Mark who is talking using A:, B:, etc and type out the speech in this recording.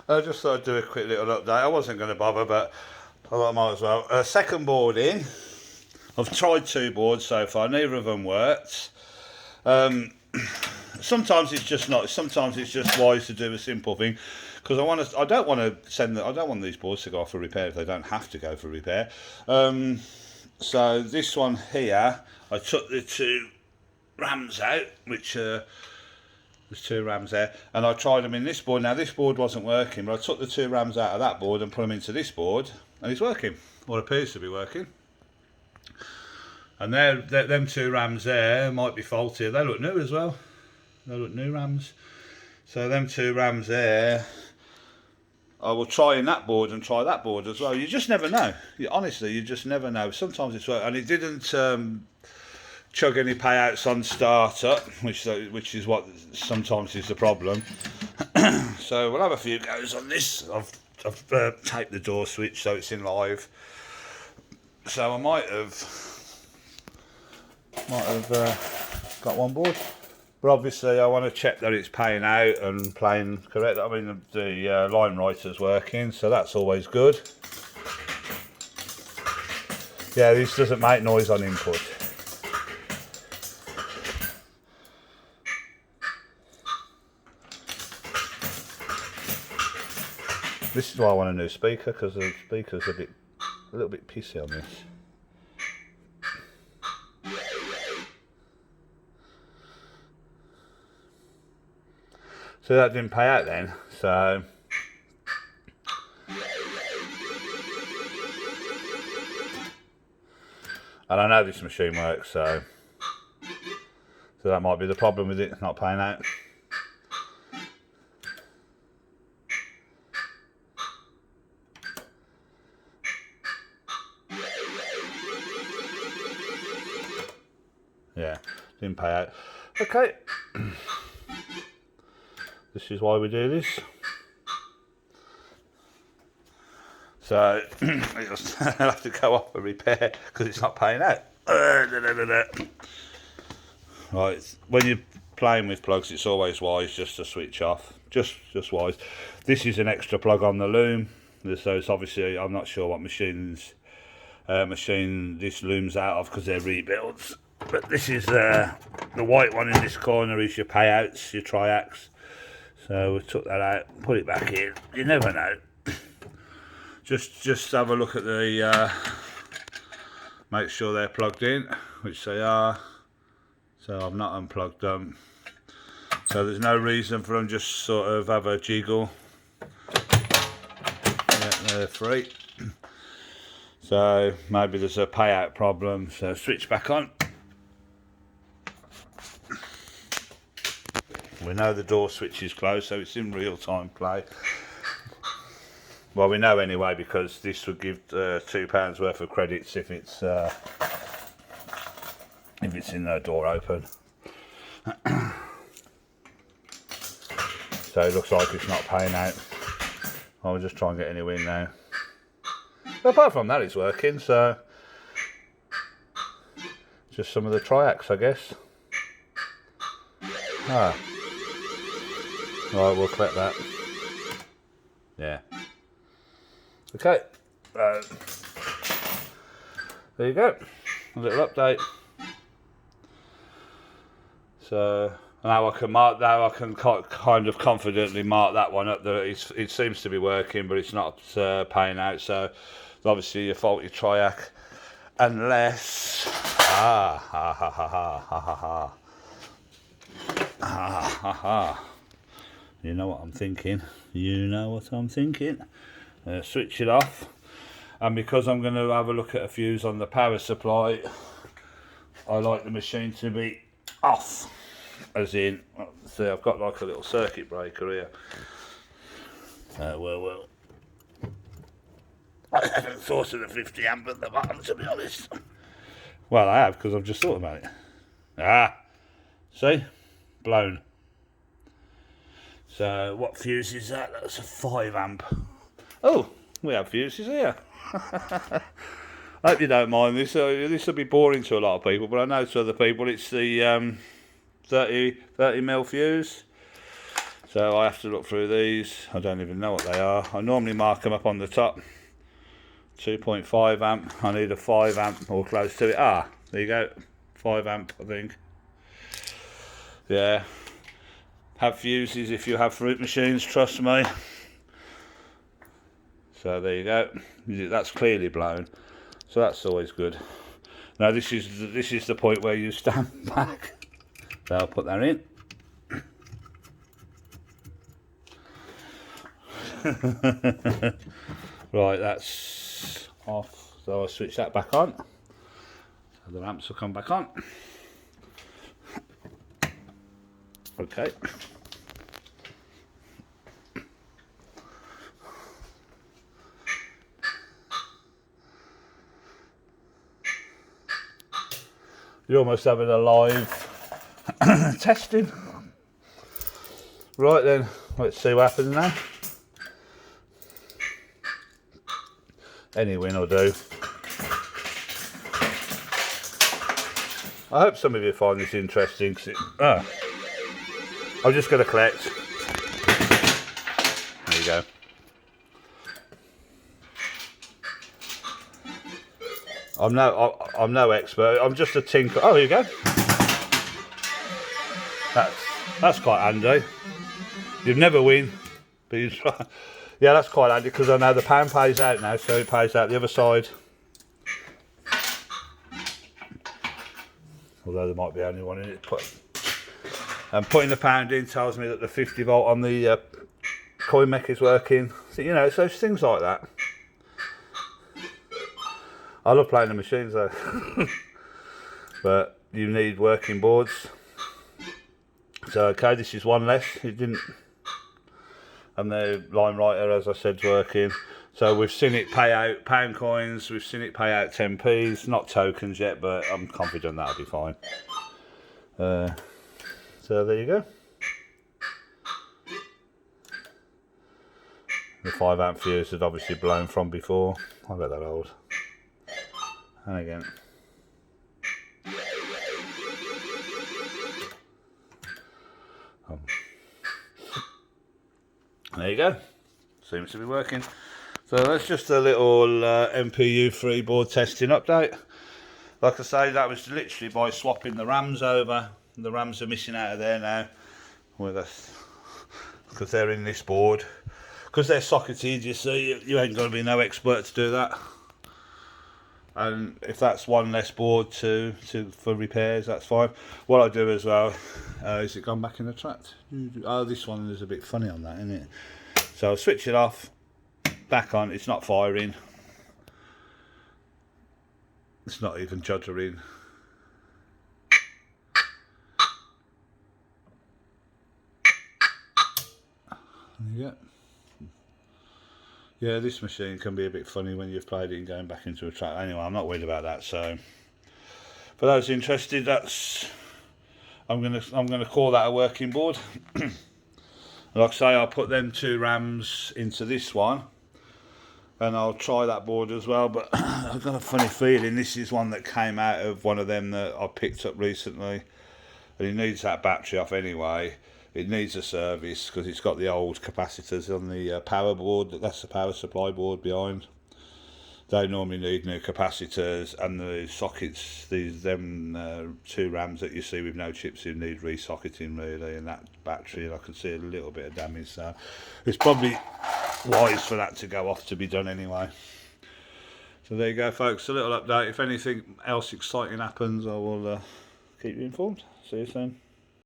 A: I just thought I'd do a quick little update. I wasn't going to bother, but I thought I might as well. Second board in. I've tried 2 boards so far. Neither of them worked. Sometimes it's just not. Sometimes it's just wise to do a simple thing, because I don't want to send. I don't want these boards to go off for repair if they don't have to go for repair. So this one here, I took the 2 rams out, which there's 2 rams there, and I tried them in this board. Now this board wasn't working, but I took the 2 rams out of that board and put them into this board, and it's working, or appears to be working. And them 2 rams there might be faulty. They look new as well. They look new rams. So them 2 rams there, I will try in that board and try that board as well. You just never know. Honestly, you just never know. Sometimes it's work, and it didn't chug any payouts on startup, which is what sometimes is the problem. So we'll have a few goes on this. I've taped the door switch so it's in live. So I might have got one board, but obviously I want to check that it's paying out and playing correct. I mean the line writer's working, so that's always good. Yeah, this doesn't make noise on input. This is why I want a new speaker, because the speaker's a little bit pissy on this. So that didn't pay out then, so and I know this machine works, so that might be the problem with it not paying out. Yeah, didn't pay out. Okay. This is why we do this. So I'll have to go off and repair because it's not paying out. Right, when you're playing with plugs, it's always wise just to switch off. Just wise. This is an extra plug on the loom. So it's obviously, I'm not sure what machine this loom's out of because they're rebuilds. But this is the white one in this corner is your payouts, your triacs. So we took that out, put it back in. You never know. Just have a look at the, make sure they're plugged in, which they are. So I've not unplugged them. So there's no reason for them just sort of have a jiggle. Yeah, they're free. So maybe there's a payout problem. So switch back on. We know the door switch is closed, so it's in real-time play. Well, we know anyway because this would give £2 worth of credits if it's in the door open. So it looks like it's not paying out. I'll just try and get a new in now. But apart from that, it's working. So just some of the triacs, I guess. Ah. Right, we'll collect that. Yeah. Okay. There you go. A little update. So now I can mark. Now I can kind of confidently mark that one up. That it seems to be working, but it's not paying out. So obviously a faulty triac, unless You know what I'm thinking. You know what I'm thinking. Switch it off, and because I'm going to have a look at a fuse on the power supply, I like the machine to be off, as in, see, I've got like a little circuit breaker here. Well, I haven't thought of the 50 amp at the bottom, to be honest. Well, I have, because I've just thought about it. See? Blown. So what fuse is that? That's a 5 amp. Oh, we have fuses here. I hope you don't mind this. This will be boring to a lot of people, but I know to other people it's the 30mm fuse. So So I have to look through these. I don't even know what they are. I normally mark them up on the top. 2.5 amp. I need a 5 amp or close to it. Ah, there you go. 5 amp, I think. Yeah. Have fuses if you have fruit machines, trust me. So there you go. That's clearly blown. So that's always good. Now this is the point where you stand back. So I'll put that in. Right, that's off. So I'll switch that back on. So the lamps will come back on. Okay. You're almost having a live testing. Right then, let's see what happens now. Any win will do. I hope some of you find this interesting. I'm just going to collect. There you go. I'm no expert. I'm just a tinker. Oh, here you go. That's quite handy. You'd never win, but you try. Yeah, that's quite handy because I know the pound pays out now, so it pays out the other side. Although there might be only one in it. And putting the pound in tells me that the 50 volt on the coin mech is working. So, you know, it's those things like that. I love playing the machines though. But you need working boards. So okay, this is one less. It didn't. And the line writer, as I said, is working. So we've seen it pay out pound coins. We've seen it pay out 10p's. Not tokens yet, but I'm confident that'll be fine. So there you go. The 5 amp fuse had obviously blown from before. I bet that old. And again. There you go. Seems to be working. So that's just a little Mpu3 board testing update. Like I say, that was literally by swapping the RAMs over. The RAMs are missing out of there now with us because they're in this board. Because they're socketed, you see, you ain't going to be no expert to do that. And if that's one less board for repairs, that's fine. What I do as well, is it gone back in the track? Oh, this one is a bit funny on that, isn't it? So I'll switch it off, back on, it's not firing. It's not even juddering. There you go. Yeah, this machine can be a bit funny when you've played it and going back into a track. Anyway, I'm not worried about that. So, for those interested, that's I'm gonna call that a working board. Like I say, I'll put them 2 RAMs into this one, and I'll try that board as well. But I've got a funny feeling this is one that came out of one of them that I picked up recently, and it needs that battery off anyway. It needs a service because it's got the old capacitors on the power board. That's the power supply board behind. They normally need new capacitors, and the sockets, them 2 RAMs that you see with no chips in, need re-socketing really, and that battery, and I can see a little bit of damage, so it's probably wise for that to go off to be done anyway. So there you go folks, a little update. If anything else exciting happens, I will keep you informed. See you soon.